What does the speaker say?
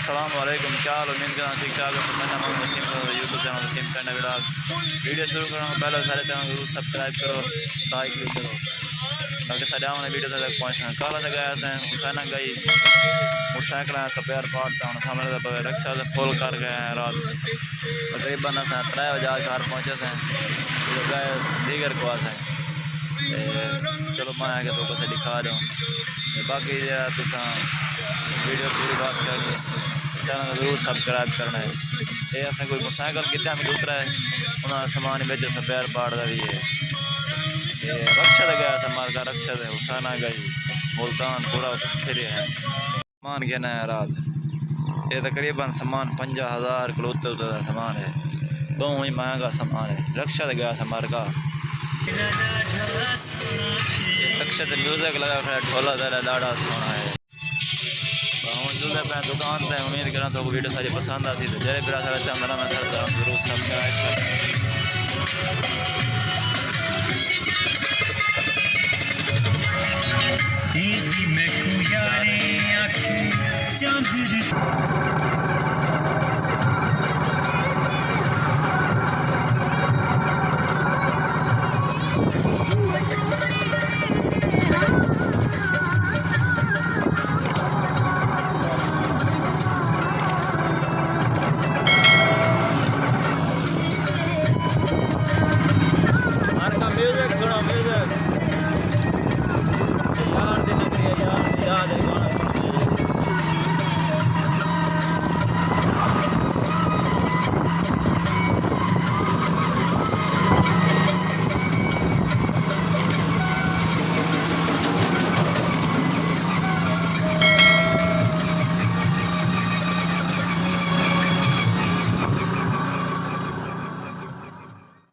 अस्सलाम वालेकुम, क्या हाल? उम्मीद करना ठीक ठाक है। मैं नाम वसीम, यूट्यूब चैनल वसीम करना व्लॉग। वीडियो शुरू करूँगा, पहले सारे चैनल जरूर सब्सक्राइब करो, लाइक भी करो ताकि सारे आने वीडियो तक पहुँचना। कल से गए थे हुसैना गई मोटरसाइकिल स्पेयर पार्ट था सामने रक्षा से फुल कर गए हैं। रात तकरीबन 3 बजे घर पहुँचे थे, गए दीगर को आते हैं। चलो मैं आगे तो से दिखा दूँ बाकी तुम वीडियो पूरी बात कर चैनल जरूर सब्सक्राइब करना है। ये असं कोई मोटरसाइकिल कितने हमें दूसरा है उन्होंने सामान बेच स्पेयर पार्ट का भी है। रक्षा गया समार का रक्षा है हुसैना गई मुल्तान पूरा फिर है सामान कहना है रात। ये तकरीबन सामान 50,000 कलोते का सामान है, बहुत ही महंगा सामान है। रक्षा गया समार का रक्षा म्यूजिक लगा फिर ढोला दरा लाड़ा सोना है। मैं दुकान पर उम्मीद करा तो वीडियो सारी पसंद आती तो जय बिरा सारा चंदना मैं जरूर सब्सक्राइब म्यूजिक सुनो म्यूजिक।